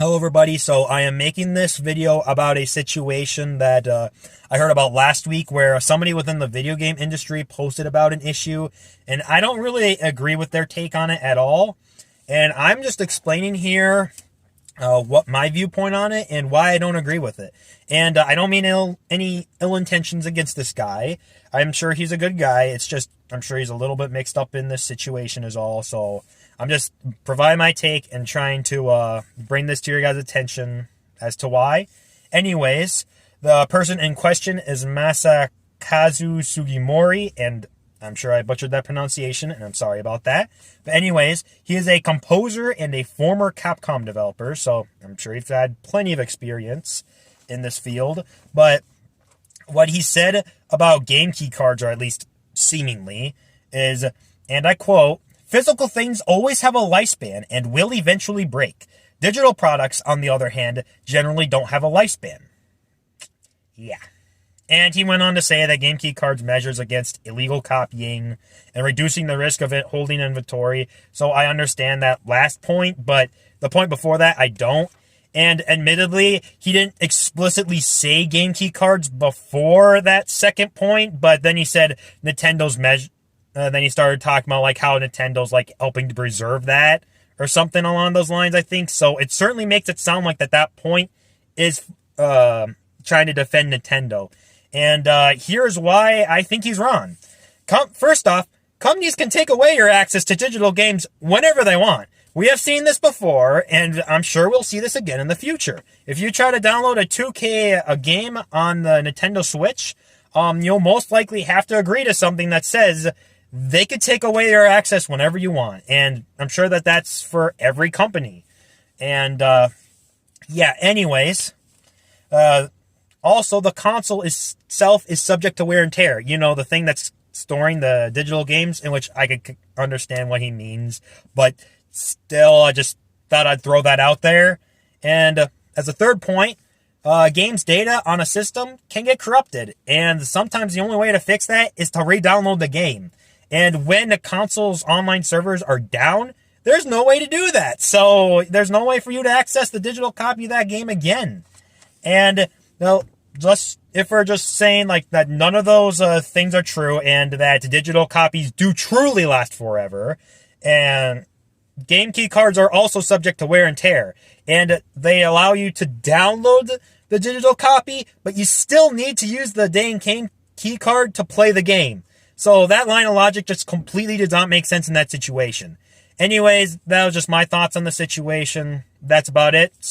Hello everybody, so I am making this video about a situation that I heard about last week where somebody within the video game industry posted about an issue, and I don't really agree with their take on it at all. And I'm just explaining here what my viewpoint on it and why I don't agree with it. And I don't mean any ill intentions against this guy. I'm sure he's a good guy. It's just I'm sure he's a little bit mixed up in this situation is all. So I'm just providing my take and trying to bring this to your guys' attention as to why. Anyways, the person in question is Masakazu Sugimori, and I'm sure I butchered that pronunciation, and I'm sorry about that. But anyways, he is a composer and a former Capcom developer, so I'm sure he's had plenty of experience in this field. But what he said about game key cards, or at least seemingly, is, and I quote, "Physical things always have a lifespan and will eventually break. Digital products, on the other hand, generally don't have a lifespan." Yeah. And he went on to say that game key cards measures against illegal copying and reducing the risk of it holding inventory. So I understand that last point, but the point before that, I don't. And admittedly, he didn't explicitly say game key cards before that second point, but then he said Nintendo's then he started talking about like how Nintendo's like helping to preserve that or something along those lines, I think. So it certainly makes it sound like that point is trying to defend Nintendo. And here's why I think he's wrong. First off, companies can take away your access to digital games whenever they want. We have seen this before, and I'm sure we'll see this again in the future. If you try to download a 2K game on the Nintendo Switch, you'll most likely have to agree to something that says they could take away your access whenever you want. And I'm sure that that's for every company. And, yeah, anyways, also, the console itself is subject to wear and tear. You know, the thing that's storing the digital games, in which I could understand what he means. But still, I just thought I'd throw that out there. And as a third point, games data on a system can get corrupted. And sometimes the only way to fix that is to re-download the game. And when the console's online servers are down, there's no way to do that. So there's no way for you to access the digital copy of that game again. And now, if we're just saying like that none of those things are true and that digital copies do truly last forever, and game key cards are also subject to wear and tear, and they allow you to download the digital copy, but you still need to use the dang key card to play the game. So that line of logic just completely does not make sense in that situation. Anyways, that was just my thoughts on the situation. That's about it. So